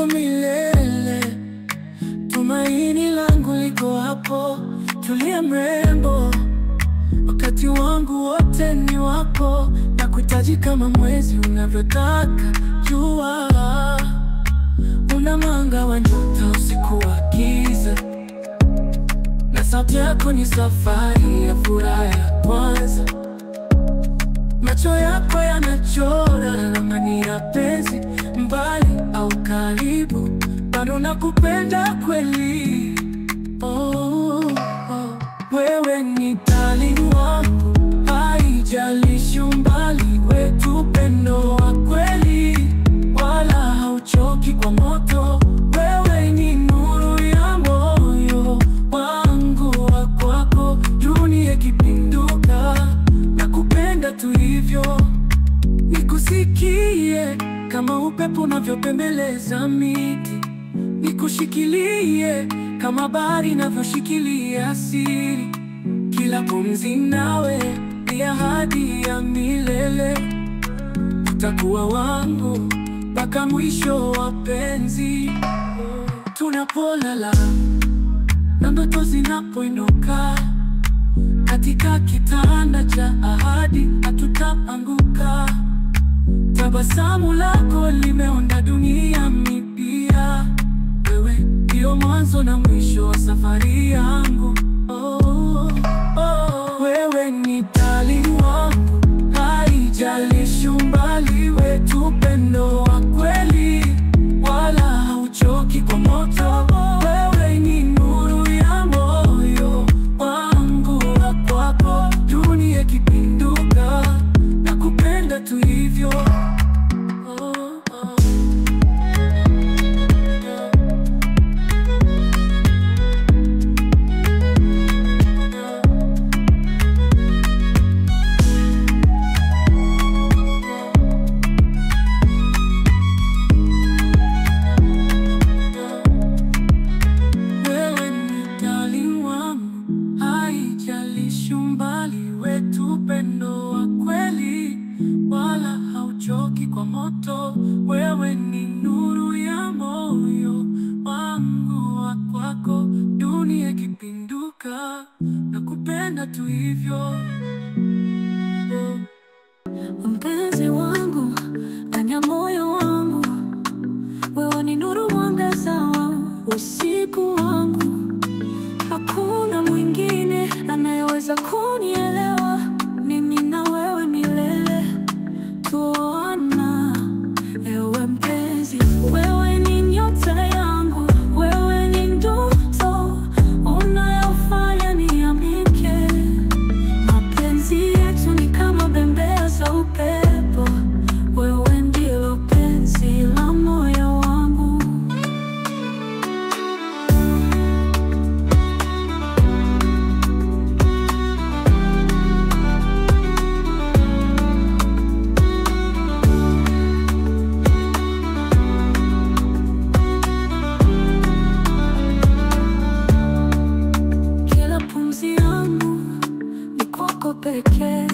wako milele. Tumaini langu liko hapo. Tulia mrembo, wakati wangu wote ni wako. Nakuhitaji kama mwezi unavyotaka jua. Una mwanga wa nyota usiku wa giza, na sauti yako ni safari ya furaha ya kwanza. Macho yako yanachora ramani ya penzi, mbali au karibu, bado nakupenda kweli. Wewe ni darling wangu, haijalishi umbali wetu. Upendo wa kweli wala hauchoki kwa moto. Wewe ni nuru ya moyo wangu, wa kwako dunia ikipinduka. Nakupenda tu hivyo, nikusikie kama upepo unavyopembeleza miti, nikushikilie kama bahari inavyoshikilia siri. Kila pumzi nawe ni ahadi ya milele. Utakuwa wangu mpaka mwisho wa penzi. Tunapolala na ndoto zinapoinuka, katika kitanda cha ahadi hatutaanguka. Tabasamu lako limeunda dunia mipya. Wewe ndio mwanzo na mwisho wa safari yangu. Wewe ni darling wangu, haijalishi umbali wetu. Upendo wa kweli wala hauchoki kwa moto. Wewe ni nuru ya moyo wangu, wa kwako dunia ikipinduka. Nakupenda tu hivyo. Upendo wa kweli wala hauchoki kwa moto. Wewe ni nuru ya moyo wangu, wa kwako dunia ikipinduka. Nakupenda tu hivyo. Mpenzi wangu, ndani ya moyo wangu, wewe ni nuru, mwangaza wa usiku wangu. Hakuna mwingine anayeweza kunielewa. Mimi na wewe milele tuona. Ewe mpenzi, wewe ni nyota yangu. Wewe ni ndoto unayofanya niamke. Mapenzi yetu ni kama bembea za upepo. Wewe ndilo penzi la moyo wangu. Pekee,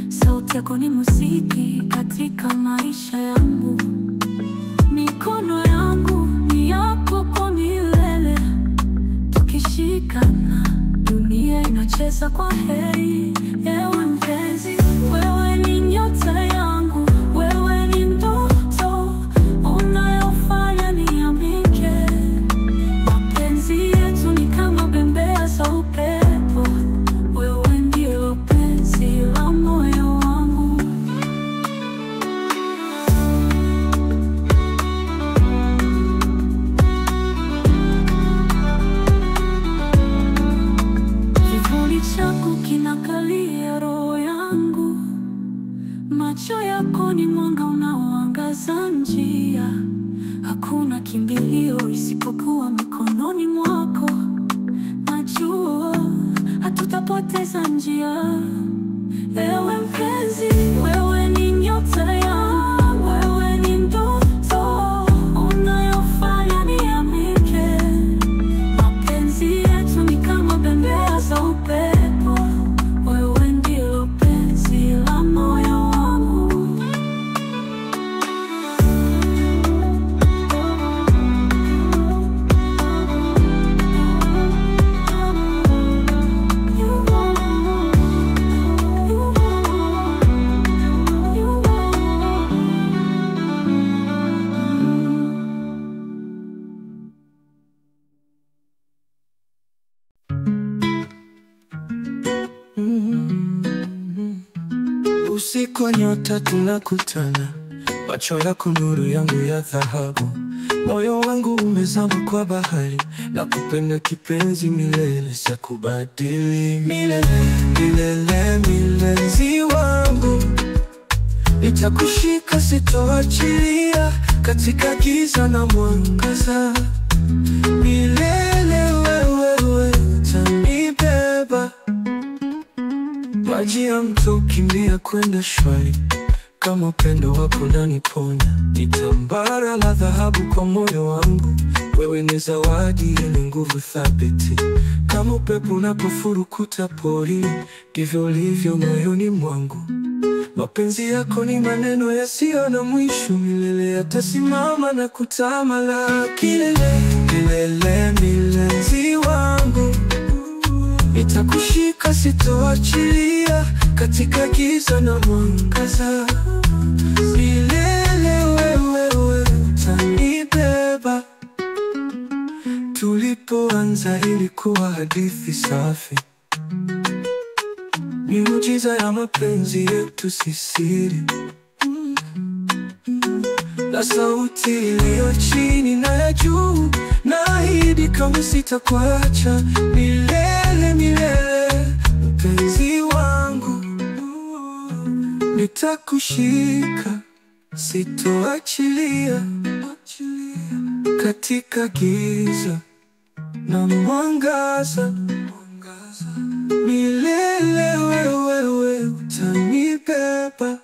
sauti yako ni muziki katika maisha yangu. Mikono yangu ni yako kwa milele. Tukishikana dunia inacheza kwa heri. Ewe mpenzi, wewe ni nyota yangu. Wewe ni ndoto unayofanya niamke. Mapenzi yetu ni kama bembea za upepo. Kinakalia roho yangu. Macho yako ni mwanga unaoangaza njia. Hakuna kimbilio isipokuwa mikononi mwako. Najua hatutapoteza njia. Ewe mpenzi, wewe ni nyota yangu. Wewe ni ndoto unayofanya niamke. Mapenzi yetu ni kama bembea za upepo. Wewe ndilo penzi la moyo wangu. Usiku wa nyota tunakutana, macho yako nuru yangu ya dhahabu. Moyo wangu umezama kwa bahari, nakupenda kipenzi milele, sitakubadili milele, milele, milezi wangu. Nitakushika sitoachilia, katika giza na mwangaza. Milele wewe utanibeba. Maji ya mto kimbia kwenda shwari, kama upendo wako unaniponya. Nitambara la dhahabu kwa moyo wangu, wewe ni zawadi yenye nguvu thabiti. Kama upepo unapofurukuta pori, ndivyo ulivyo moyoni mwangu. Mapenzi yako ni maneno yasiyo na mwisho, milele yatasimama na kutamalaki. Milele, milele, milezi wangu. Nitakushika sitoachilia, katika giza na mwangaza. Milele wewe utanibeba. Tulipoanza ilikuwa hadithi safi, miujiza ya mapenzi yetu si siri. Na sauti iliyo chini na ya juu, naahidi kama sitakuacha milele, milele, mpenzi wangu. Nitakushika sitoachilia, katika giza na mwangaza. Milele wewe utanibeba.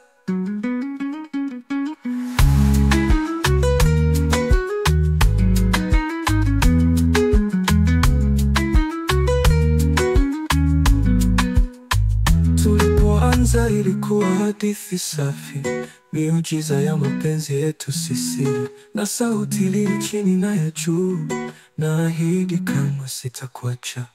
Tulipoanza ilikuwa hadithi safi, miujiza ya mapenzi yetu si siri. Na sauti iliyo chini na ya juu, naahidi kama sitakuacha.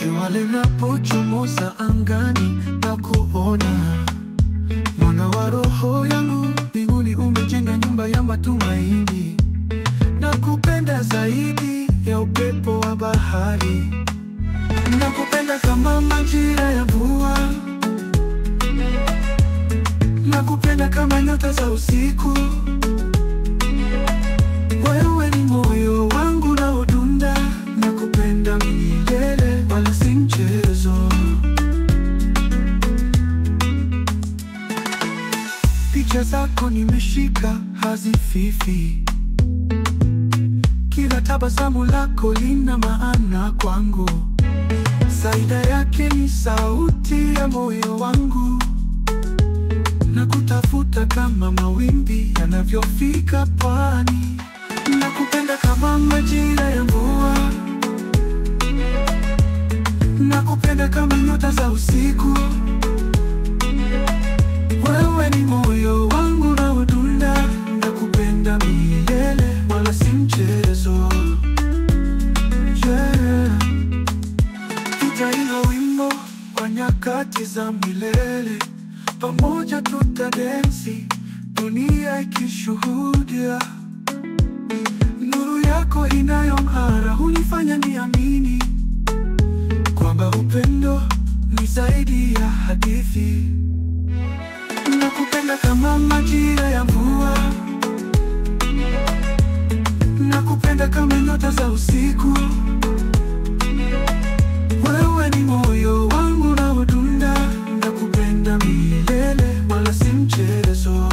Jua linapochomoza angani na kuona mwanga wa roho yangu, mbinguni umejenga nyumba ya matumaini. Nakupenda zaidi ya upepo wa bahari, nakupenda kama majira ya mvua, nakupenda kama nyota za usiku. Wewe ni moyo wangu na udunda, nakupenda milele wala si mchezo. Picha zako nimeshika hazififi, kila tabasamu lako lina maana kwangu. Zaida yake ni sauti ya moyo wangu, nakutafuta kama mawimbi yanavyofika pwani. Nakupenda kama majira ya mvua, nakupenda kama nyota za usiku. Wewe ni moyo wangu na udunda, nakupenda milele wala si mchezo. Tutaimba wimbo wa nyakati za milele, pamoja tutadensi, dunia ikishuhudia. Nuru yako inayong'ara hunifanya niamini kwamba upendo ni zaidi ya hadithi. Nakupenda kama majira ya mvua, nakupenda kama nyota za usiku. Wewe ni moyo wangu na udunda, nakupenda milele wala si mchezo.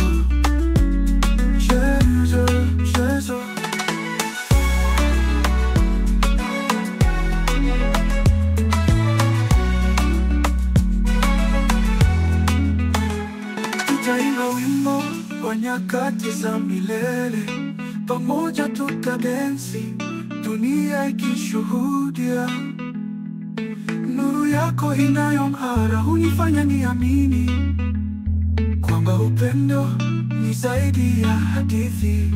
Tutaimba wimbo wa nyakati za milele, pamoja tutadensi, dunia ikishuhudia. Nuru yako inayong'ara hunifanya niamini kwamba upendo ni zaidi ya hadithi.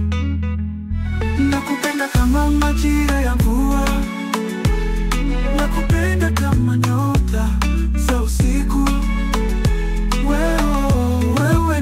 Nakupenda kama majira ya mvua, nakupenda kama nyota za usiku. Wewe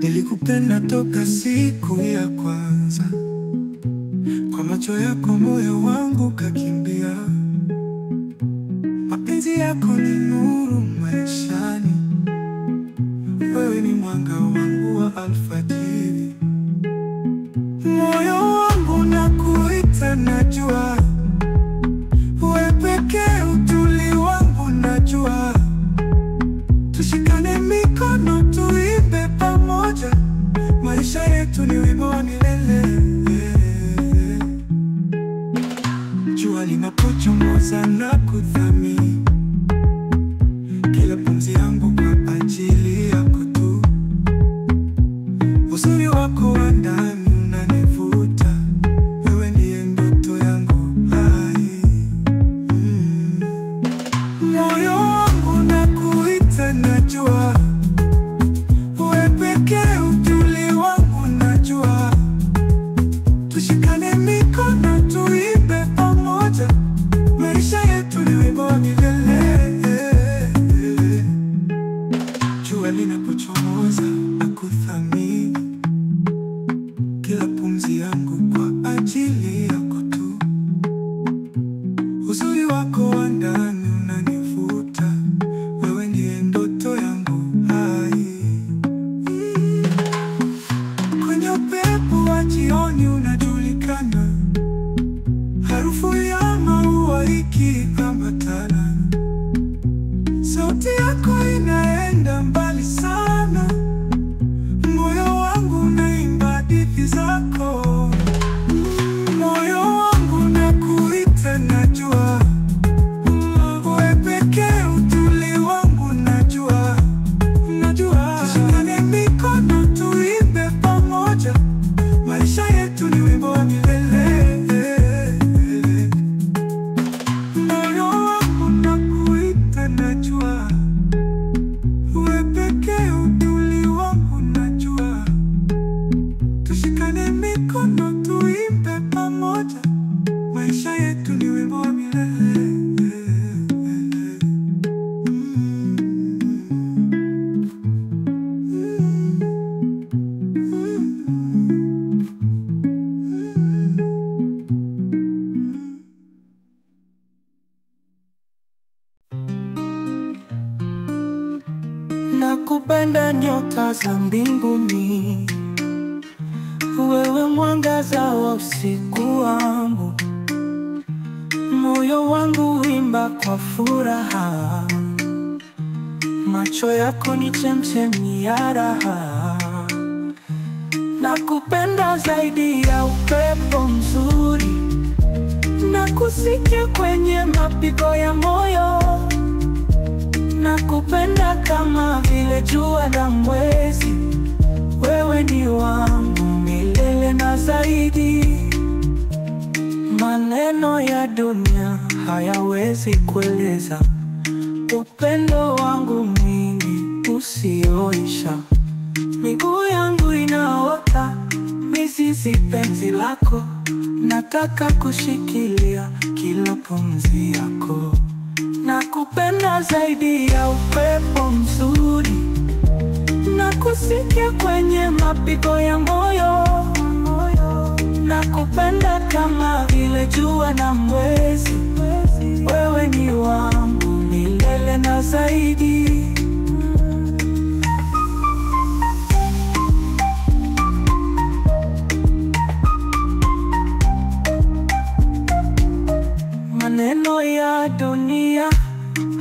Nilikupenda toka siku ya kwanza, kwa macho yako moyo wangu kakimbia. Mapenzi yako ni nuru maishani, wewe ni mwanga wangu wa alfajiri. Moyo wangu nakuita, najua wewe pekee utuli wangu, najua tushikane mikono tuimbe pamoja, maisha yetu ni wimbo wa milele. Jua linapochomoza na kuthamini kila pumzi yangu kwa ajili yako tu. Uzuri wako wa ndani unanivuta, wewe ndiye ndoto yangu hai. Moyo wangu nakuita, najua wewe pekee utuli wangu, najua tushikane mikono tuimbe pamoja, maisha yetu ni wimbo wa milele. Jua linapochomoza nakuthamini kila pumzi yangu kwa ajili yako tu. Uzuri wako wa ndani unanivuta, wewe ndiye ndoto yangu hai. Kwenye upepo wa jioni unajulikana, harufu ya maua ikiambatana, sauti yako inaenda mbali sana, moyo wangu unaimba hadithi zako. Moyo wangu nakuita, najua wewe pekee utuli wangu, najua tushikane mikono tuimbe pamoja, maisha yetu ni wimbo wa milele. Moyo wangu nakuita, najua wewe pekee utuli wangu, najua tushikane mikono tuimbe pamoja, maisha yetu ni wimbo wa milele. Nakupenda nyota za mbinguni, wewe mwangaza wa usiku wangu, moyo wangu wimba kwa furaha, macho yako ni chemchemi ya raha. Nakupenda zaidi ya upepo mzuri, nakusikia kwenye mapigo ya moyo. Nakupenda kama vile jua na mwezi, wewe ni wangu milele na zaidi. Maneno ya dunia hayawezi kueleza upendo wangu mwingi usioisha. Miguu yangu inaota mizizi penzi lako, nataka kushikilia kila pumzi yako. Nakupenda zaidi ya upepo mzuri, nakusikia kwenye mapigo ya moyo. Nakupenda kama vile jua na mwezi, wewe ni wangu milele na zaidi. Maneno ya dunia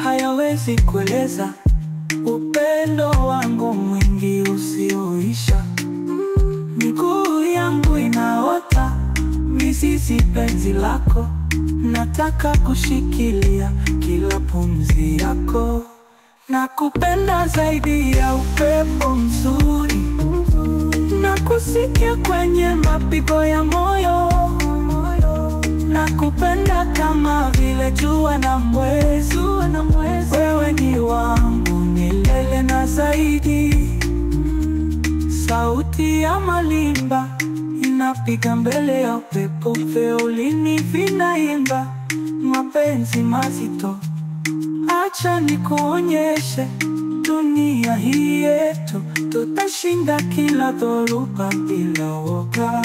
hayawezi kueleza upendo wangu mwingi usioisha. Miguu yangu inaota mizizi penzi lako, nataka kushikilia kila pumzi yako. Nakupenda zaidi ya upepo mzuri, nakusikia kwenye mapigo ya moyo. Nakupenda kama vile jua na mwezi, wewe ni wangu milele na zaidi. Sauti ya malimba zinapiga mbele ya upepo, violini vinaimba mapenzi mazito. Acha nikuonyeshe dunia hii yetu, tutashinda kila dhoruba bila woga.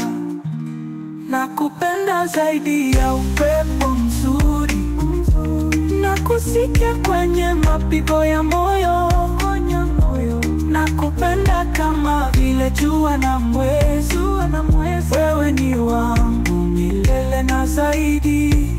Nakupenda zaidi ya upepo mzuri, nakusikia kwenye mapigo ya moyo. Nakupenda kama vile jua na mwezi, wewe ni wangu milele na zaidi.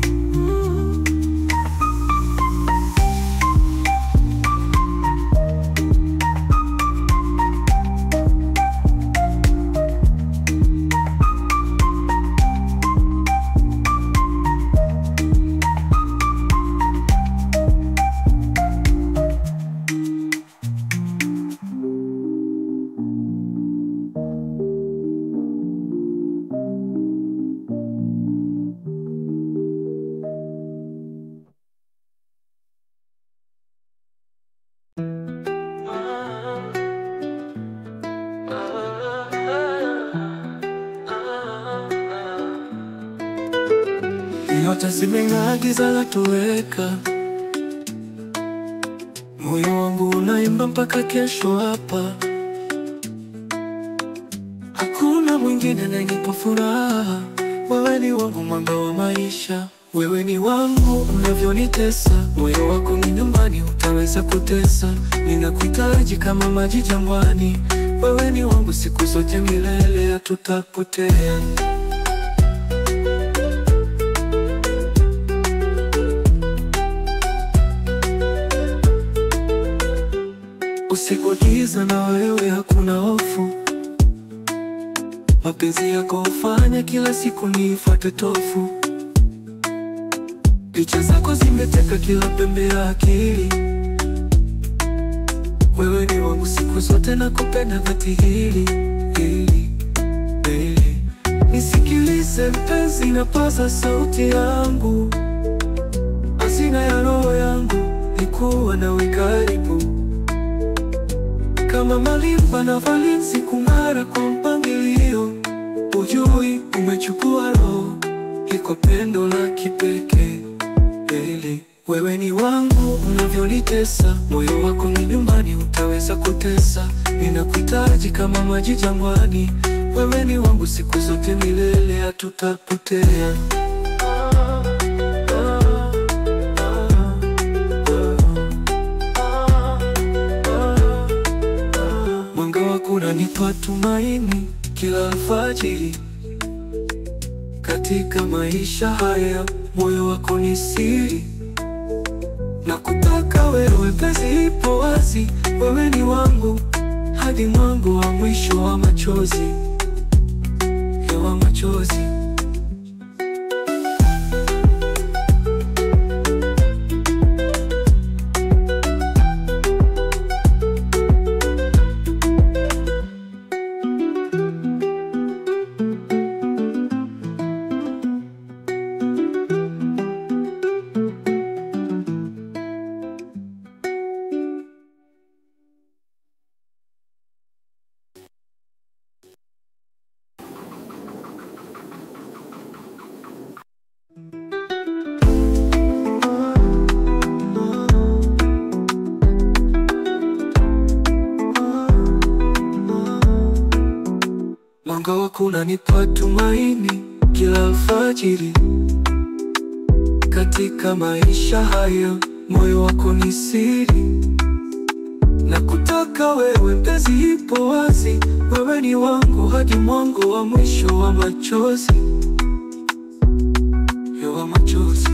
Nyota zimeng'aa, giza latoweka, moyo wangu unaimba mpaka kesho hapa. Hakuna mwingine anayenipa furaha, wewe ni wangu mwanga wa maisha. Wewe ni wangu unavyonitesa, moyo wako ni nyumbani, utaweza kutesa. Ninakuhitaji kama maji jangwani, wewe ni wangu siku zote milele, hatutapotea. Usiku giza na wewe hakuna hofu, mapenzi yako hufanya kila siku nifuate tofu. Picha zako zimeteka kila pembe ya akili, wewe ni wangu siku zote, nakupenda dhati hili. Nisikilize mpenzi, napaza sauti yangu, hazina ya roho yangu ni kuwa nawe karibu. Kama malimba na valinzi kung'ara kwa mpangilio, ujui umechukua roho, liko pendo la kipekee. Wewe ni wangu unavyonitesa, moyo wako ni nyumbani, utaweza kutesa. Ninakuhitaji kama maji jangwani, wewe ni wangu siku zote milele, hatutapotea. Mwanga wako unanipa tumaini kila alfajiri. Katika maisha haya moyo wako ni siri, nakutaka wewe, penzi ipo wazi. Wewe ni wangu hadi mwangu wa mwisho wa machozi, wa machozi. Mwanga wako unanipa tumaini kila alfajiri. Katika maisha haya moyo wako ni siri, nakutaka wewe, penzi ipo wazi. Wewe ni wangu hadi mwangu wa mwisho wa machozi, wa machozi.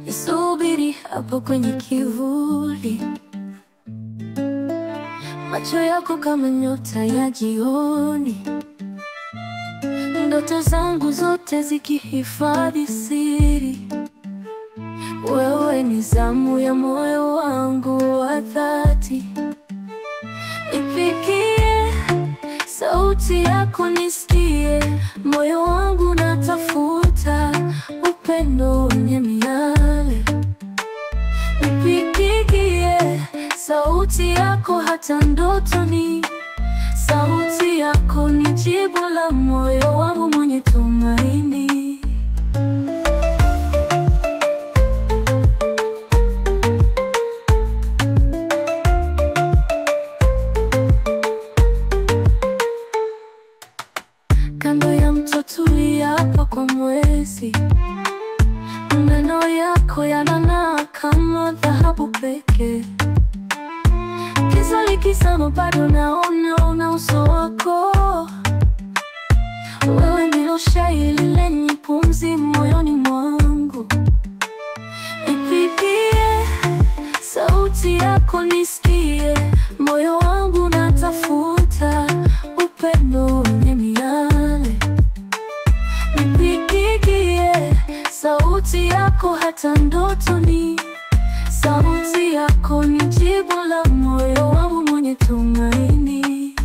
Nisubiri hapo kwenye kivuli, macho yako kama nyota ya jioni, ndoto zangu zote zikihifadhi siri. Wewe ni zamu ya moyo wangu wa dhati, ifikie sauti sauti yako nisikie, moyo wangu natafuta upendo wenye miale. Nipigie sauti yako hata ndotoni, sauti yako ni jibu la moyo wangu mwenye tumaini. Kando ya mto tuliapa kwa mwezi, maneno yako yanang'aa kama dhahabu pekee. Giza likizama bado naona uso wako. Wewe ndilo shairi lenye pumzi moyoni mwangu. Nipigie sauti yako nisikie, moyo wangu natafuta upendo wenye miale. Nipigie sauti yako hata ndotoni, sauti yako ni jibu la moyo wangu mwenye tumaini.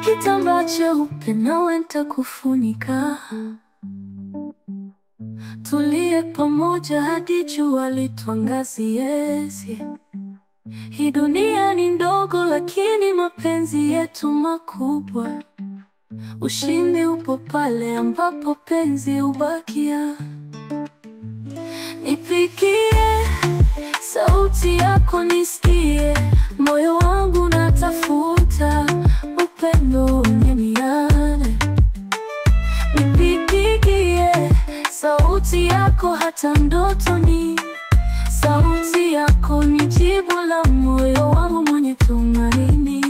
Kitambaa cheupe nawe nitakufunika, tulie pamoja hadi jua lituangazie. Hii dunia ni ndogo lakini mapenzi yetu makubwa. Ushindi upo pale ambapo penzi hubakia. Nipigie sauti yako nisikie, moyo wangu natafuta upendo wenye miale. Nipigie sauti yako hata ndotoni, sauti yako ni jibu la moyo wangu mwenye tumaini.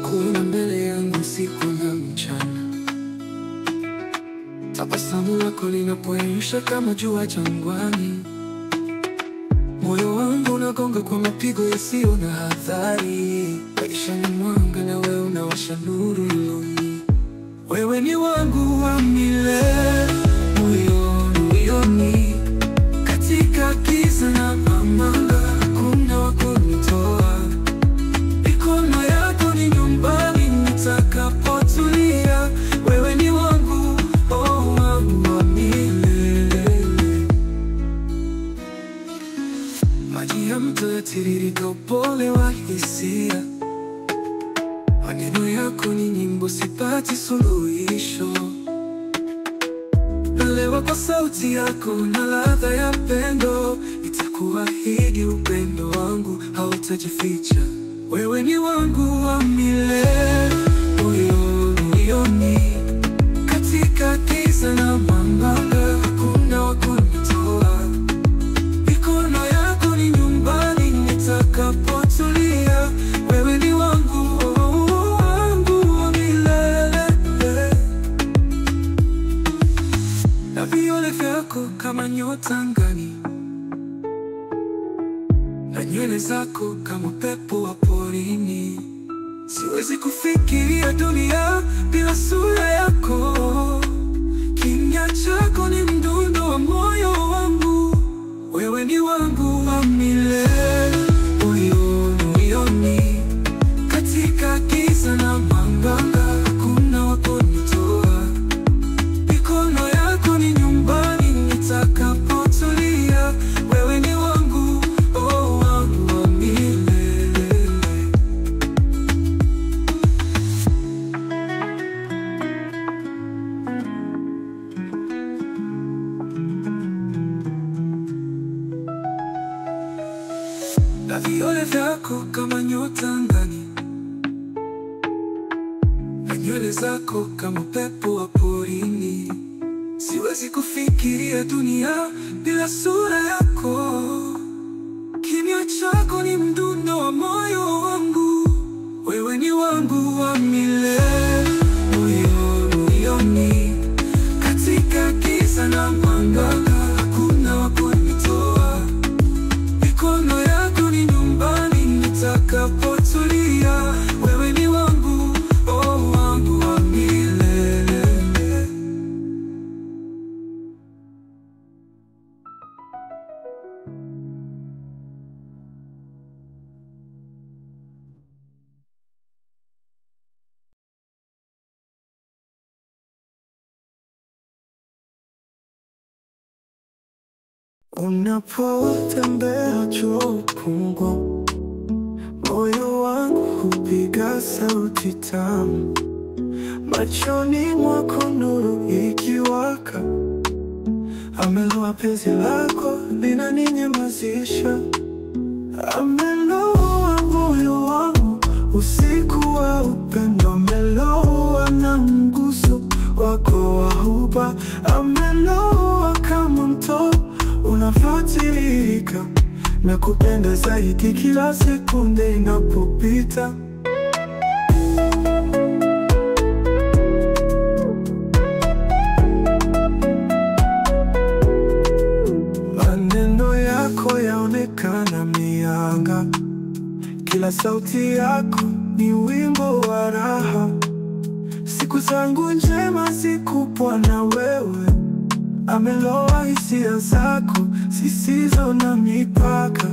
Kuna mbele yangu siku na mchana, tabasamu lako linapoyeyusha kama jua jangwani. Moyo wangu unagonga kwa mapigo yasiyo na hadhari. Maisha ni mwanga na wewe unawasha nuru moyoni. Wewe ni wangu wa milele, moyoni. Katika giza na mwanga hakuna wa kunitoa. Mikono yako ni nyumbani nitakapotulia. Wewe ni wangu, wangu wa milele. Maji ya mto yatiririka upole wa hisia. Maneno yako ni nyimbo, sipati suluhisho. Elewa kwa sauti yako na ladha ya pendo. Nitakuahidi upendo wangu hautajificha. Wewe ni wangu wa milele, moyoni. Katika giza na mwanga hakuna wa kunitoa. Mikono yako ni nyumbani nitakapotulia. Wewe ni wangu, wangu wa milele. Na viole vyako kama nyota angani, na nywele zako kama pepo wa porini. Siwezi kufikiria dunia bila sura yako. Kimya chako ni mdundo wa moyo wangu. Wewe ni wangu wa milele, moyoni. Katika giza na mwanga hakuna wa kunitoa. Mikono yako ni nyumbani nitakapotulia. Wewe ni wangu, wangu wa milele. Na viole vyako kama nyota angani, na nywele mbele zako kama pepo wa porini. Siwezi kufikiria dunia bila sura yako. Kimya chako ni mdundo wa moyo wangu. Wewe ni wangu wa milele, moyoni. Katika giza na mwanga, hakuna wa kunitoa. Mikono yako ni nyumbani nitakapotulia. Wewe ni wangu, oh, wangu wa milele. Unapotembea juu pungo, moyo wangu hupiga sauti tamu. Machoni mwako nuru ikiwaka, ameloa penzi lako linaninyamazisha. Ameloa moyo wangu usiku wa upendo, ameloa na mguso wako wa huba. Ameloa kama mto unavyotiririka, na kupenda zaidi kila sekunde inapopita. Maneno yako yaonekana mianga, kila sauti yako ni wimbo wa raha. Siku zangu njema zikupwa na wewe. Ameloa hisia zako zisizo na mipaka.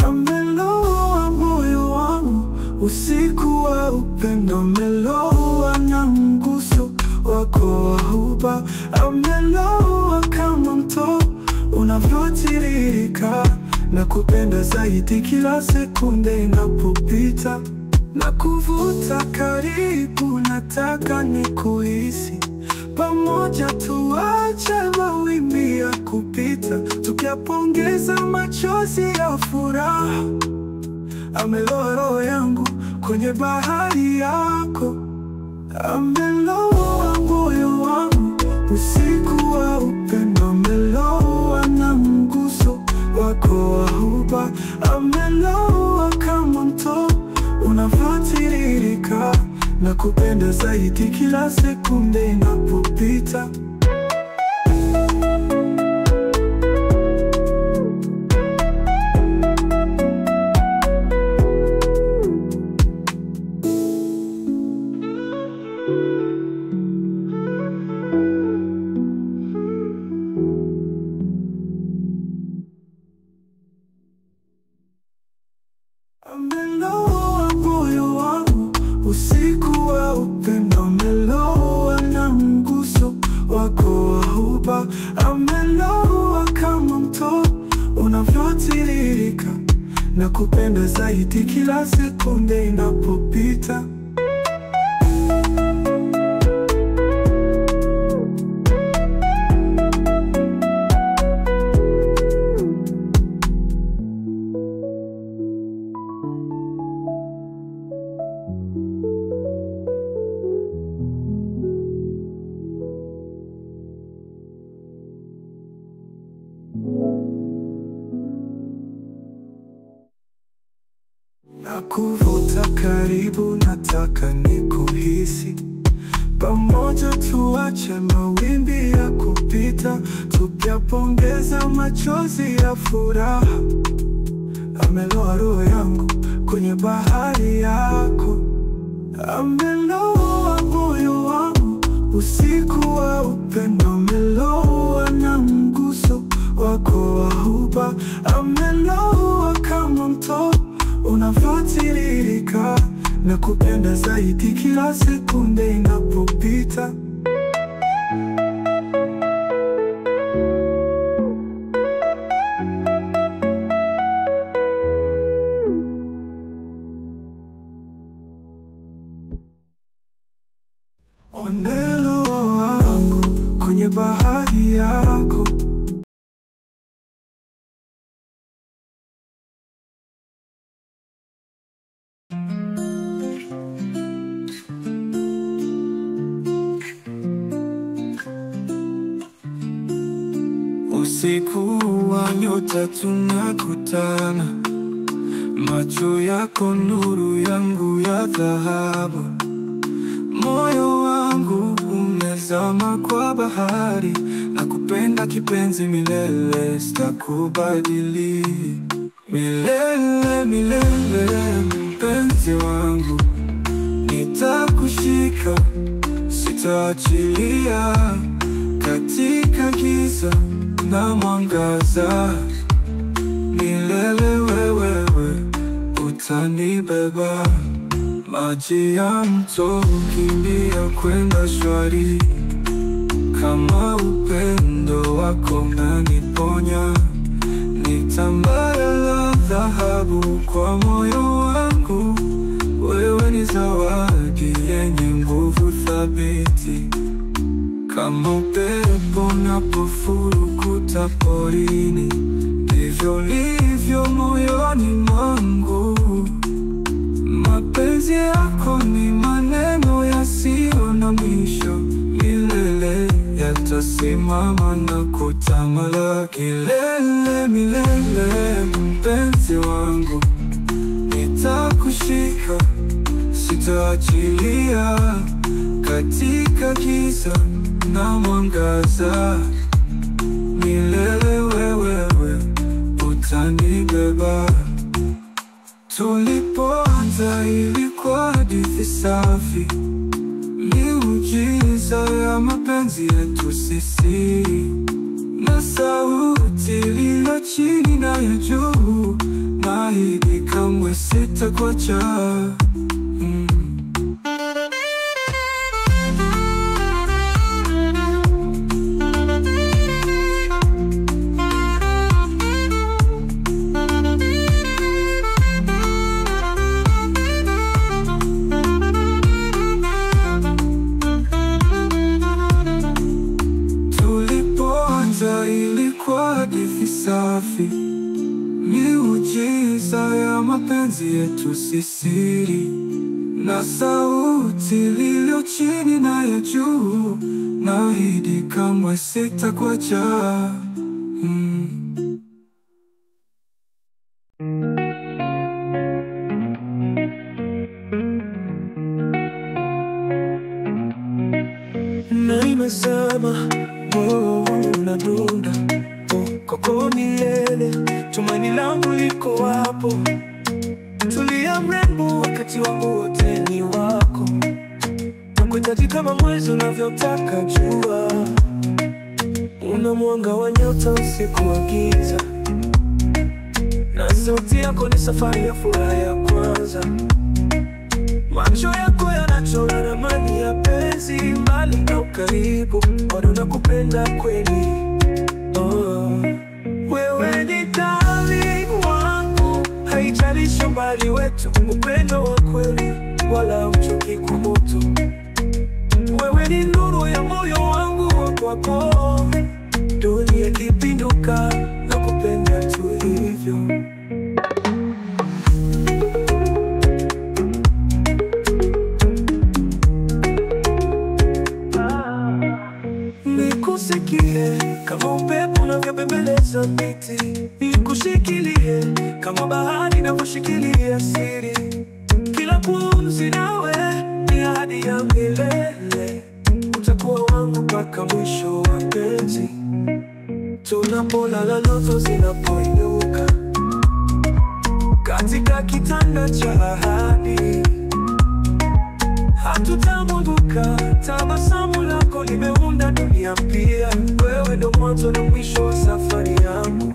Ameloa moyo wangu usiku wa upendo, ameloa na mguso wako wa huba. Ameloa kama mto unavyotiririka, na kupenda zaidi kila sekunde inapopita. Na kuvuta karibu, nataka nikuhisi. Pamoja tuache mawimbi ya kupita, tukiyapongeza machozi ya furaha. Ameloa roho yangu kwenye bahari yako. Ameloa moyo wangu usiku wa upendo, ameloa na mguso wako wa huba. Ameloa kama mto unavyotiririka, na kupenda zaidi kila sekunde inapopita. Ameloa moyo wangu usiku wa upendo, ameloa na mguso wako wa huba. Ameloa kama mto unavyotiririka, na kupenda zaidi kila sekunde inapopita. Na kuvuta karibu, nataka nikuhisi. Pamoja tuache mawimbi ya kupita, tukiyapongeza machozi ya furaha. Ameloa roho yangu kwenye bahari yako. Ameloa moyo wangu usiku wa upendo, ameloa na mguso wako wa huba. Ameloa kama mto unavyotiririka, na kupenda zaidi kila sekunde inapopita. Ameloa wangu kwenye bahari yako. Usiku wa nyota tunakutana, macho yako nuru yangu ya dhahabu. Moyo wangu umezama kwa bahari, nakupenda kipenzi milele, sitakubadili. Milele, milele mpenzi wangu, nitakushika, sitaachilia. Katika giza na mwangaza, milele wewe utanibeba. Maji ya mto hukimbia kwenda shwari, kama upendo wako unaniponya. Ni tambara la dhahabu kwa moyo wangu, wewe ni zawadi yenye nguvu thabiti. Kama upepo unapofurukuta porini, ndivyo ulivyo moyoni mwangu. Mapenzi yako ni maneno yasiyo na mwisho, milele yatasimama na kutamalaki. Milele, milele mpenzi wangu, nitakushika, sitaachilia. Katika giza na mwangaza, milele wewe utanibeba. Tulipoanza ilikuwa hadithi safi, miujiza ya mapenzi yetu sisi, na sauti iliyo chini na ya juu, naahidi kamwe sitakuacha. Ilikuwa hadithi safi, miujiza ya mapenzi yetu sisi, na sauti iliyo chini na ya juu, naahidi kamwe sitakuacha. Na imezama unadunda kwako milele, tumaini langu liko hapo. Tulia mrembo, wakati wangu wote ni wako. Nakuhitaji kama mwezi unavyotaka jua, una mwanga wa nyota usiku wa giza, na sauti yako ni safari ya furaha ya kwanza. Macho yako yanachora ramani ya penzi, mbali na ukaribu, bado nakupenda kweli. Wewe ni darling wangu, haijalishi umbali wetu, upendo wa kweli wala hauchoki kumoto. Wewe ni nuru ya moyo wangu wa kwako, dunia ikipinduka nakupenda tu hivyo. Nikusikie kama upepo unavyobembeleza miti, nikushikilie kama bahari inavyoshikilia siri. Kila pumzi nawe ni ahadi ya milele, utakuwa wangu mpaka mwisho wa penzi. Tunapolala ndoto zinapoinuka, katika kitanda cha ahadi, hatutamunduka. Tabasamu lako limeunda dunia mpya, wewe ndo mwanzo na mwisho wa safari yangu.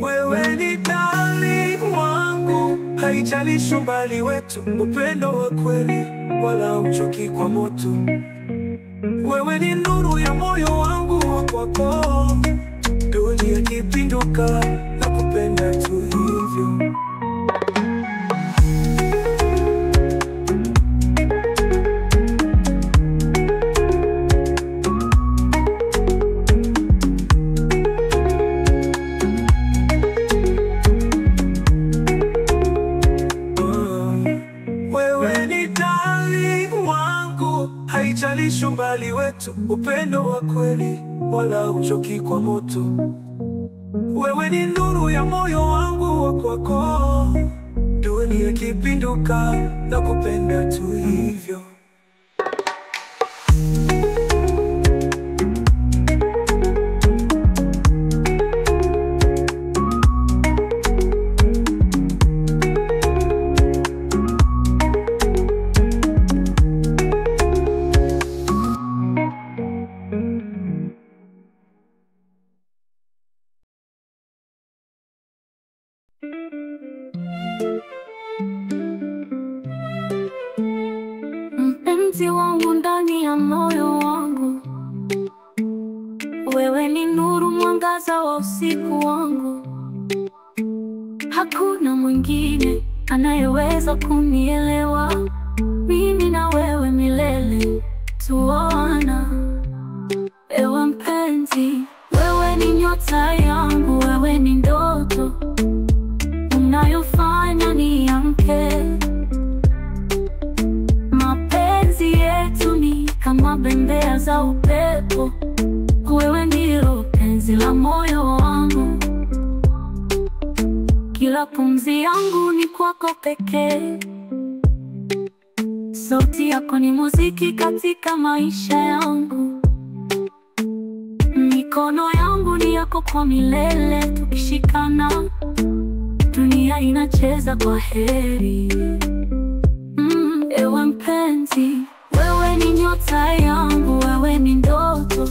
Wewe ni darling wangu, haijalishi umbali wetu, upendo wa kweli wala hauchoki kwa moto. Wewe ni nuru ya moyo wangu wa kwako, dunia ikipinduka nakupenda tu hivyo. Haijalishi umbali wetu, kwetu, upendo wa kweli wala huchoki kwa moto. Wewe ni nuru ya moyo wangu wa kwako, dunia ikipinduka na kupenda tu hivyo. Mpenzi wangu ndani ya moyo wangu, wewe ni nuru, mwangaza wa usiku wangu. Hakuna mwingine anayeweza kunielewa, mimi na wewe milele tuoana. Ewe mpenzi, wewe ni nyota yangu, wewe ni ndoto unayofanya niamke. Mapenzi yetu ni kama bembea za upepo, wewe ndilo penzi la moyo wangu. Kila pumzi yangu ni kwako pekee, sauti yako ni muziki katika maisha yangu. Mikono yangu ni yako kwa milele, tukishikana dunia inacheza kwa heri. Ewe mpenzi, wewe ni nyota yangu, wewe ni ndoto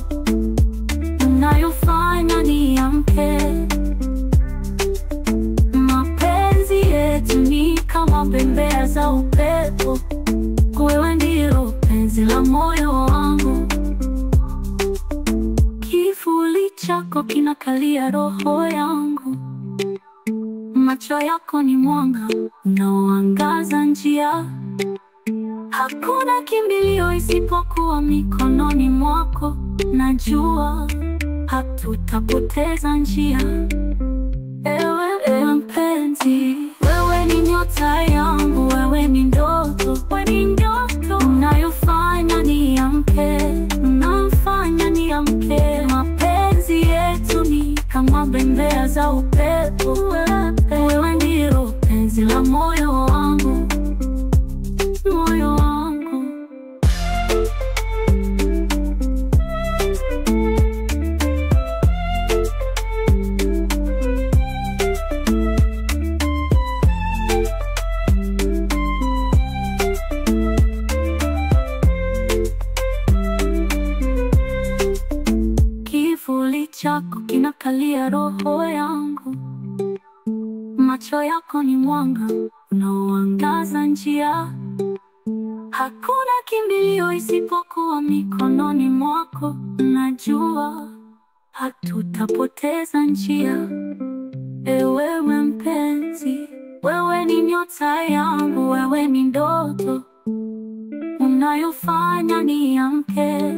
unayofanya niamke. Mapenzi yetu ni kama bembea za upepo, wewe ndilo penzi la moyo wangu. Kivuli chako kinakalia roho yangu, macho yako ni mwanga unaoangaza njia. Hakuna kimbilio isipokuwa mikononi mwako, najua hatutapoteza njia. Ewe mpenzi, wewe ni nyota yangu, wewe ni ndoto unayofanya niamke, unafanya niamke. Mapenzi yetu ni kama bembea za upepo, wewe ndilo penzi la moyo wangu, moyo wangu. Kivuli chako kinakalia roho yangu, macho yako ni mwanga unaoangaza njia. Hakuna kimbilio isipokuwa mikononi mwako, najua hatutapoteza njia. Ewe mpenzi, wewe ni nyota yangu, wewe ni ndoto unayofanya niamke.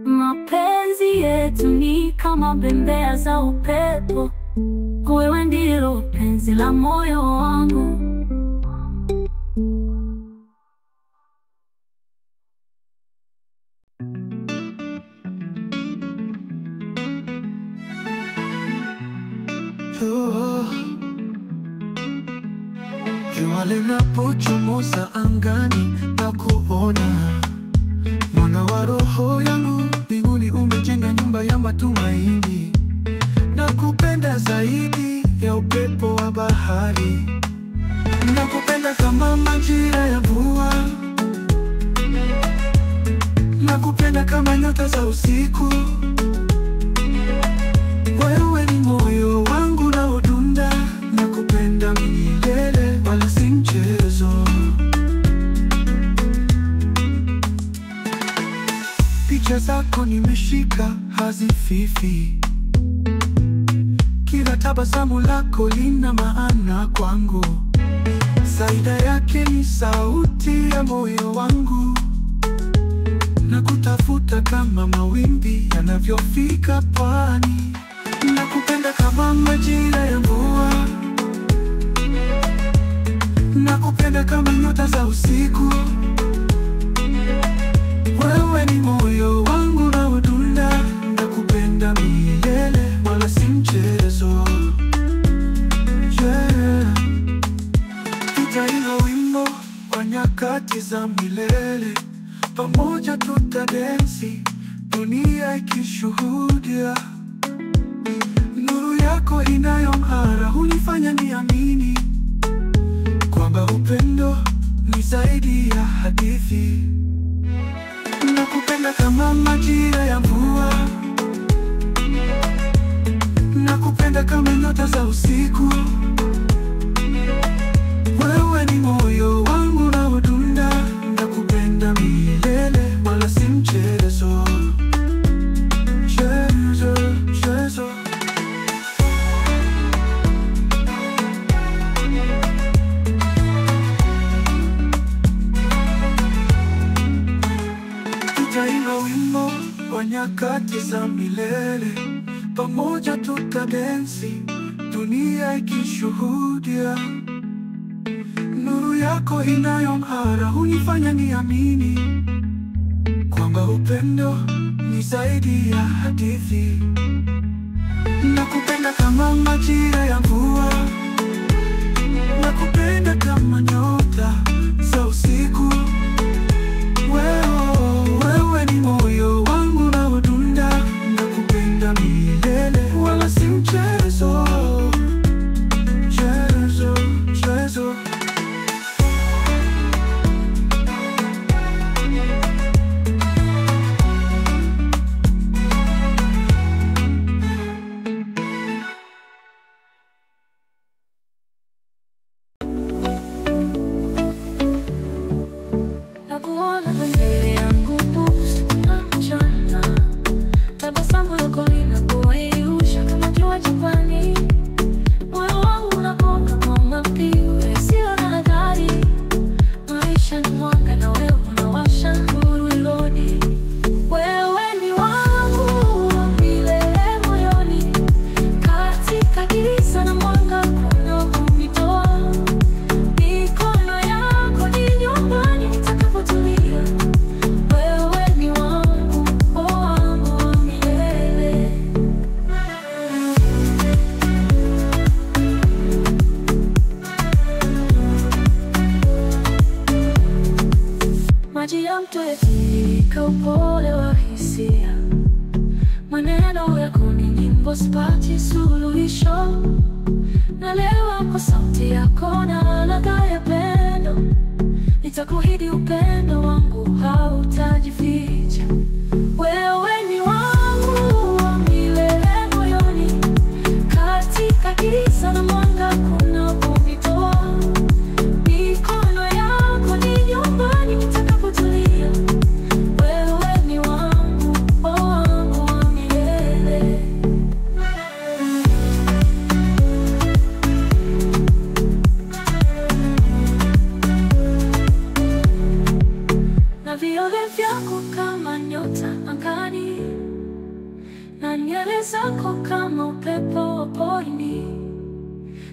Mapenzi yetu ni kama bembea za upepo, wewe ndilo penzi la moyo wangu. Jua linapochomoza angani na kuona mwanga wa roho yangu, mbinguni umejenga nyumba ya matumaini. Nakupenda zaidi ya upepo wa bahari, nakupenda kama majira ya mvua, nakupenda kama nyota za usiku. Wewe ni moyo wangu na udunda, nakupenda milele wala si mchezo. Picha zako nimeshika hazififi, kila tabasamu lako lina maana kwangu. Zaida yake ni sauti ya moyo wangu, nakutafuta kama mawimbi yanavyofika pwani. Nakupenda kama majira ya mvua, nakupenda kama nyota za usiku. Wewe ni moyo wangu na udunda, nakupenda milele, wala si mchezo. Yeah. Tutaimba wimbo wa nyakati za milele, pamoja tutadensi, dunia ikishuhudia. Nuru yako inayong'ara hunifanya niamini kwamba upendo ni zaidi ya hadithi. Nakupenda kama majira ya mvua, nakupenda kama nyota za usiku. Wewe ni moyo wangu na udunda, nakupenda milele, wala si mchezo. Mchezo. Tutaimba wimbo wa nyakati za milele, pamoja tutadensi, dunia ikishuhudia. Nuru yako inayong'ara hunifanya niamini kwamba upendo ni zaidi ya hadithi. Nakupenda kama majira ya mvua, nakupenda kama nyota za usiku. Wewe ni moyo wangu na udunda, nakupenda milele, wala si mchezo. Mchezo. Nakuona mbele yangu usiku na mchana, tabasamu lako linapoyeyusha kama jua jangwani. Moyo wangu unagonga kwa mapigo yasiyo na hadhari. Maisha ni mwanga na wewe unawasha nuru iloni. Wewe ni wangu wa milele moyoni, katika giza na mwanga kuna kunitoa. Mikono yako ni nyumbani nitakapotulia. Wewe ni wangu, wangu wa milele. Maji ya mto yatiririka, upole wa hisia. Maneno yako ni nyimbo, sipati suluhisho. Nalewa kwa sauti yako na ladha ya pendo. Nitakuahidi upendo wangu hautajificha. Wewe ni wangu wa milele moyoni, katika giza na mwanga kuna kunitoa. Mikono yako ni nyumbani nitakapotulia. Wewe ni wangu, wangu wa milele. Na viole vyako kama nyota angani, na nywele zako kama upepo wa porini.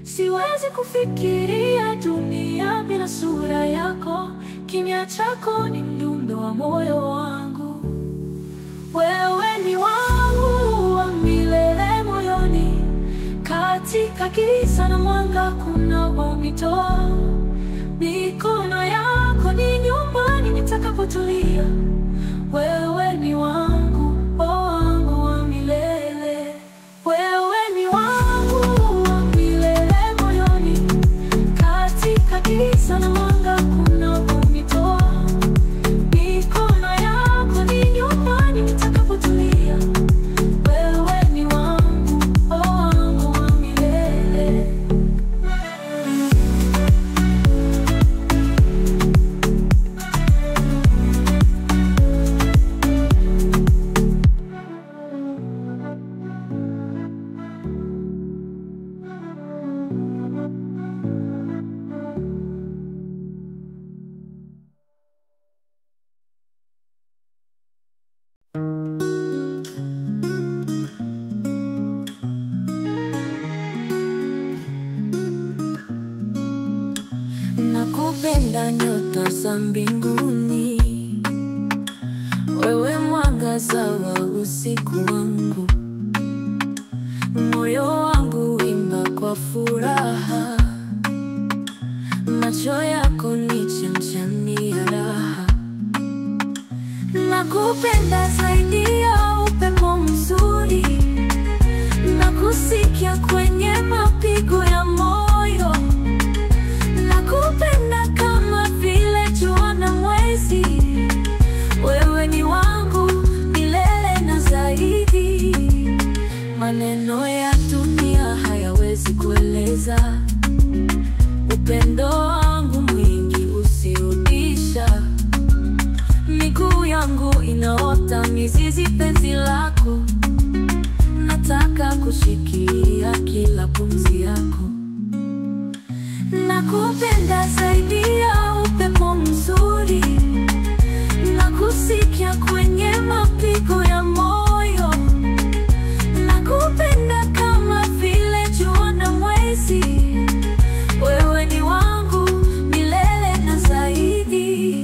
Siwezi kufikiria dunia bila sura yako. Kimya chako ni mdundo wa moyo wangu. Wewe ni wangu wa milele moyoni, katika giza na mwanga kuna kunitoa. Mikono yako ni nyumbani nitakapotulia. Wewe ni wangu, wangu wa milele. Wewe ni wangu wa milele moyoni, katika giza na mwanga kuna kunitoa. Mikono yako ni nyumbani nitakapotulia. Wewe ni wangu, wangu wa milele. Nakupenda nyota za mbinguni, mwangaza wa usiku wangu, moyo wangu wimba kwa furaha, macho yako ni chemchemi ya raha. Nakupenda zaidi ya upepo mzuri, nakusikia kwenye mapigo ya moyo. Nakupenda kama vile jua na mwezi, wewe ni wangu milele na zaidi. Maneno ya dunia hayawezi kueleza upendo wangu mwingi usiodisha. Miguu yangu inaota mizizi penzi lako, nataka kushikilia kila pumzi yako. Nakupenda zaidi ya upepo mzuri, nakusikia kwenye mapigo ya moyo. Nakupenda kama vile jua na mwezi, wewe ni wangu milele na zaidi.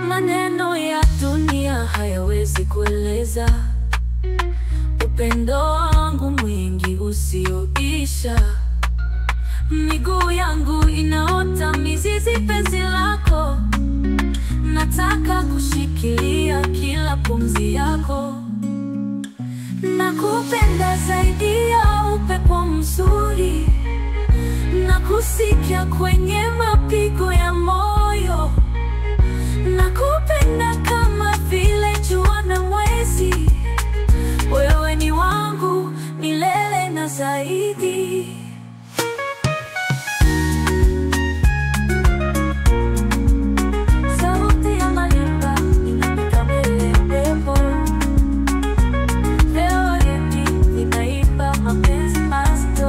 Maneno ya dunia hayawezi kueleza upendo wangu mwingi usioisha. Miguu yangu inaota mizizi penzi lako, nataka kushikilia kila pumzi yako. Nakupenda zaidi ya upepo mzuri, nakusikia kwenye mapigo ya moyo. Nakupenda kama vile jua na mwezi, wewe ni wangu milele na zaidi. Sauti ya malimba inapita mbele pepo, violini vinaimba mapenzi mazito.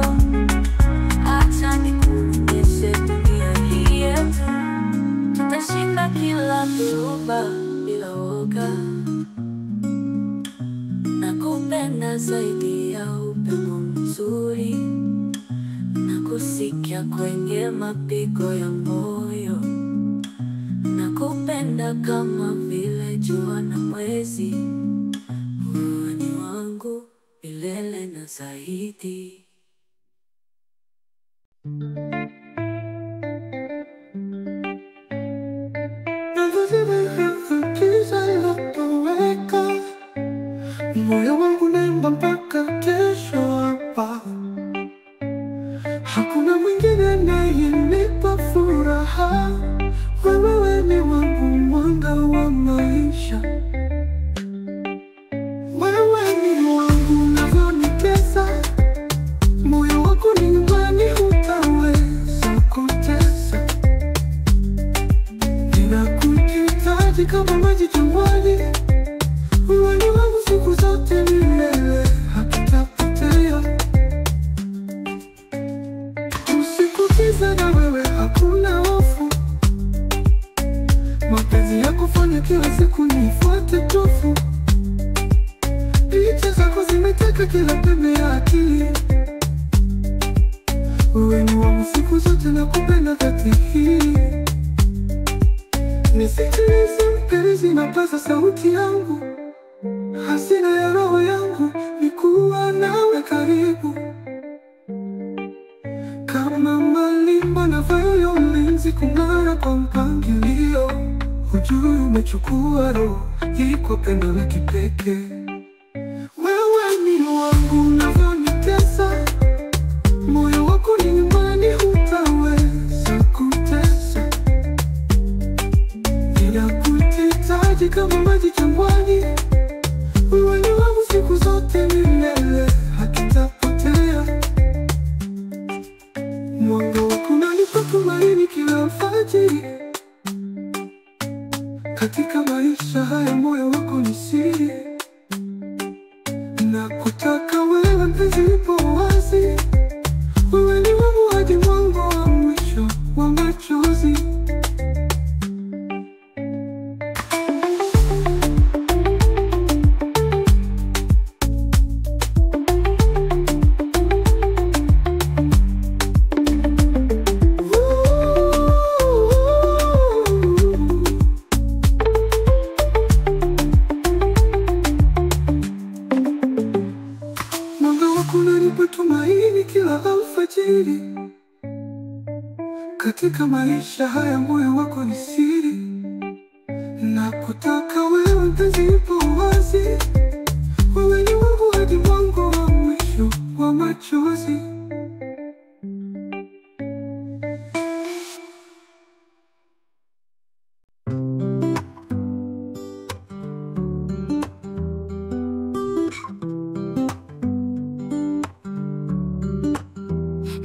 Acha nikuonyeshe dunia hii yetu, tutashinda kila dhoruba bila woga. Nakupenda zaidi ya upepo mzuri, nakusikia kwenye mapigo ya moyo. Nakupenda kama vile jua na mwezi, wewe ni wangu milele na zaidi. Moyo wangu naimba mpaka kesho hapa. Hakuna mwingine anayenipa furaha, wewe ni wangu mwanga wa maisha. Wewe ni wangu unavyonitesa, moyo wako ni nyumbani hutaweza kutesa. Ninakuhitaji kama maji jangwani, wewe ni wangu siku zote milele hakitapotea. Usiku giza na wewe hakuna hofu, mapenzi ya kufanya kila siku nifuate tofu. Picha zako zimeteka kila pembe ya akili, wewe ni wangu siku zote nakupenda dhati hii. Nisikilize mpenzi, napaza sauti yangu, hasina ya roho yangu ni kuwa nawe karibu. Kama malimba na vayo ulinzi kung'ara kwa mpangilio, hujui umechukua roho hii kwa pendo la kipekee. Wewe ni wangu unavyonitesa, moyo wako ni nyumbani hutaweza kutesa. Ninakuhitaji kama maji jangwani, wewe ni wangu siku zote milele hakitapotea. Mwanga wako unanipa tumaini kila alfajiri. Katika maisha haya moyo wako ni siri, nakutaka wewe mpenzi, upo wazi. Wewe ni wangu hadi mwangu wa mwisho wa machozi. kila alfajiri. Katika maisha haya moyo wako ni siri, na kutaka wewe mpenzi ipo wazi. Wewe ni wangu hadi mwangu wa mwisho wa machozi.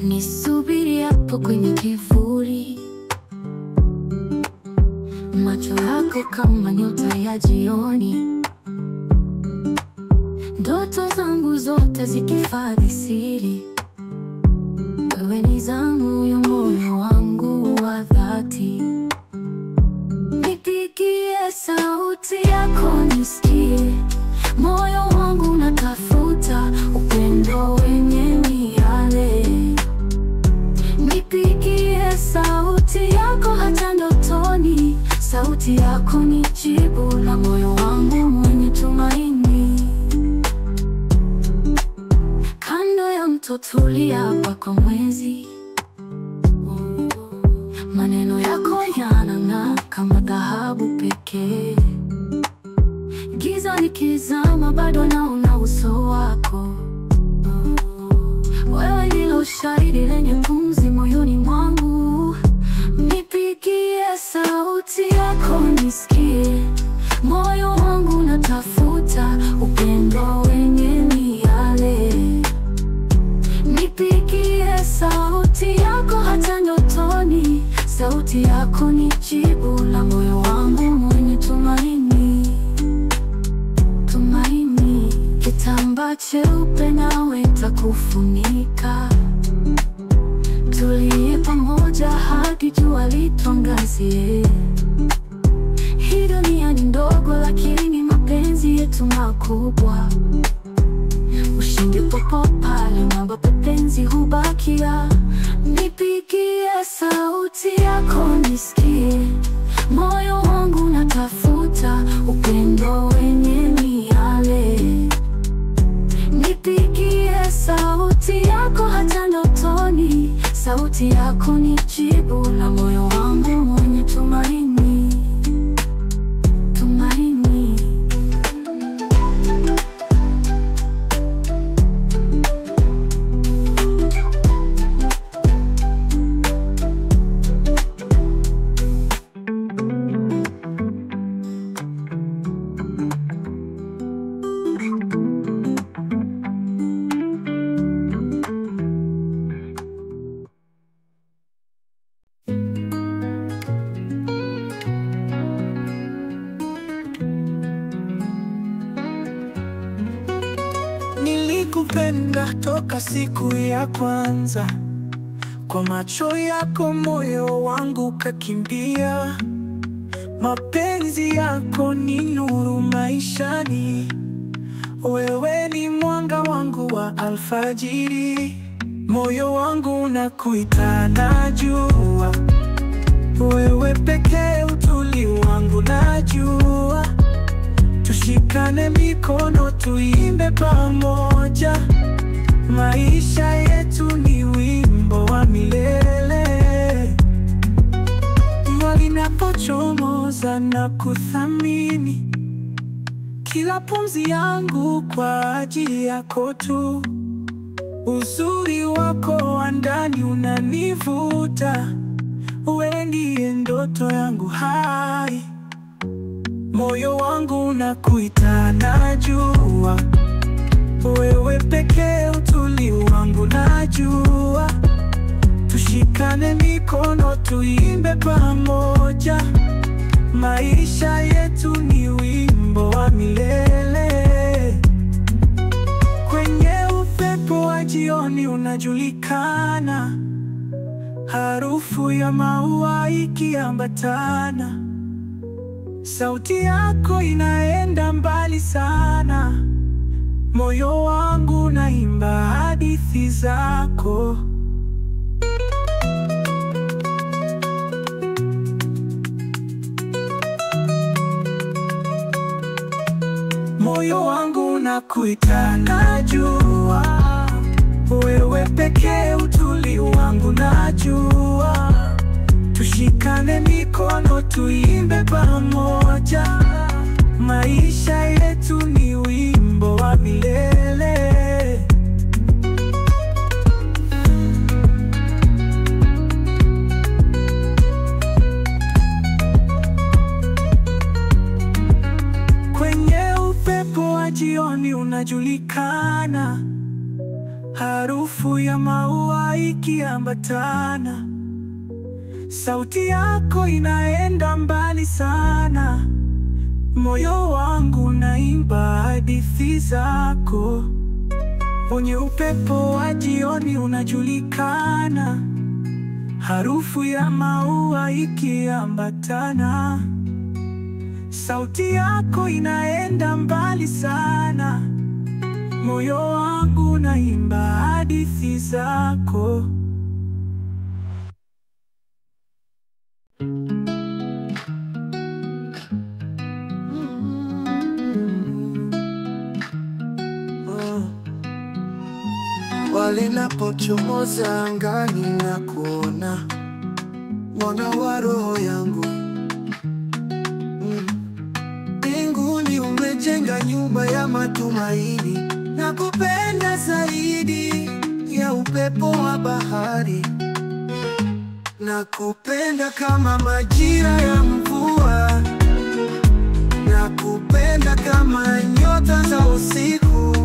Nisubiri hapo kwenye kivuli, macho yako kama nyota ya jioni, ndoto zangu zote zikihifadhi siri. Wewe ni zamu ya moyo wangu wa dhati, nipigie sauti yako nisikie. Moyo wangu unatafuta upendo wenye miale, nipigie sauti yako hata ndotoni. Sauti yako ni jibu la moyo wangu mwenye tumaini. Kando ya mto tulia hapa kwa mwezi, maneno yako yanang'aa kama dhahabu pekee. Giza likizama bado naona uso wako. Wewe ndilo shahidi lenye pumzi moyoni mwangu. Nipigie sauti yako nisikie. Moyo wangu unatafuta upendo wenye miale, nipigie sauti yako hata ndotoni. Sauti yako ni jibu la moyo wangu mwenye tumaini. Tumaini, kitambaa cheupe nawe takufunika. Tulie pamoja hadi jua lituangazie. Hii dunia ni ndogo lakini mapenzi yetu makubwa. Ushindi popo pale ambapo penzi hubakia. Nipigie sauti yako nisikie. Moyo wangu unatafuta upendo wenye miale, nipigie sauti yako hata ndotoni. Sauti yako ni jibu la moyo wangu mwenye tumaini. Tumaini. Nilikupenda toka siku ya kwanza, kwa macho yako moyo wangu kakimbia. Mapenzi yako ni nuru maishani, wewe ni mwanga wangu wa alfajiri. Moyo wangu unakuita najua, wewe pekee utuli wangu najua. Tushikane mikono tuimbe pamoja, maisha yetu ni wimbo wa milele. Jua linapochomoza na kuthamini kila pumzi yangu kwa ajili yako tu. Uzuri wako wa ndani unanivuta, wewe ndiye ndoto yangu hai. Moyo wangu unakuita najua, wewe pekee utuli wangu najua. Tushikane mikono tuimbe pamoja, maisha yetu ni wimbo wa milele. Kwenye upepo wa jioni unajulikana, harufu ya maua ikiambatana. Sauti yako inaenda mbali sana, moyo wangu unaimba hadithi zako. Moyo wangu unakuita najua, wewe wewe pekee utuli wangu najua. Tushikane mikono tuimbe pamoja, maisha yetu ni wimbo wa milele. Kwenye upepo wa jioni unajulikana, harufu ya maua ikiambatana. Sauti yako inaenda mbali sana, moyo wangu unaimba hadithi zako. Kwenye upepo wa jioni unajulikana, harufu ya maua ikiambatana. Sauti yako inaenda mbali sana, moyo wangu unaimba hadithi zako. Wale napochomoza angani na kuona mwanga wa roho yangu. Mbinguni umejenga nyumba ya matumaini, na kupenda zaidi ya upepo wa bahari. Na kupenda kama majira ya mvua, na kupenda kama nyota za usiku.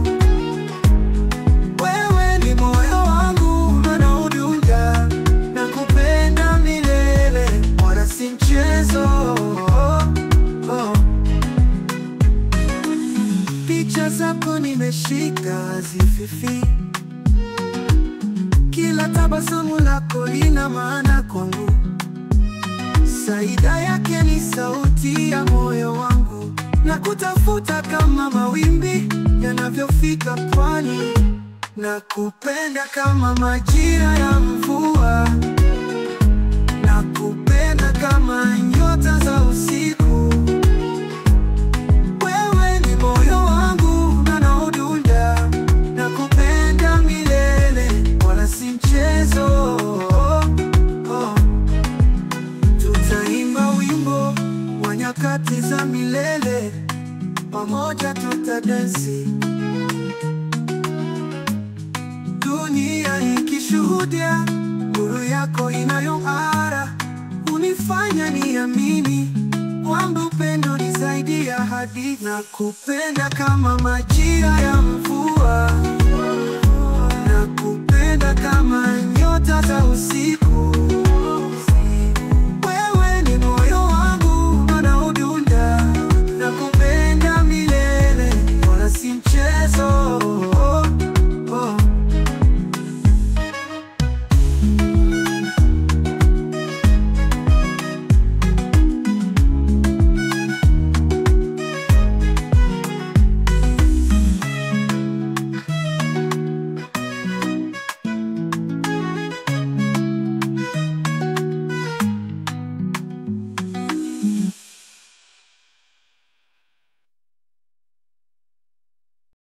Wewe ni moyo wangu unaodunda, na kupenda milele, wala si mchezo. Picha zako nimeshika zififi, kila tabasamu lako lina maana kwangu. Saida yake ni sauti ya moyo wangu, na kutafuta kama mawimbi yanavyofika pwani. Na kupenda kama majira ya mvua, na kupenda kama nyota za usiku. Wewe ni moyo wangu unaodunda, na kupenda milele, wala si mchezo. Tutaimba wimbo wa nyakati za milele, pamoja tutadensi, dunia ikishuhudia nuru yako inayong'ara. Unifanya niamini kwamba upendo ni zaidi ya hadithi. Na kupenda kama majira ya mvua,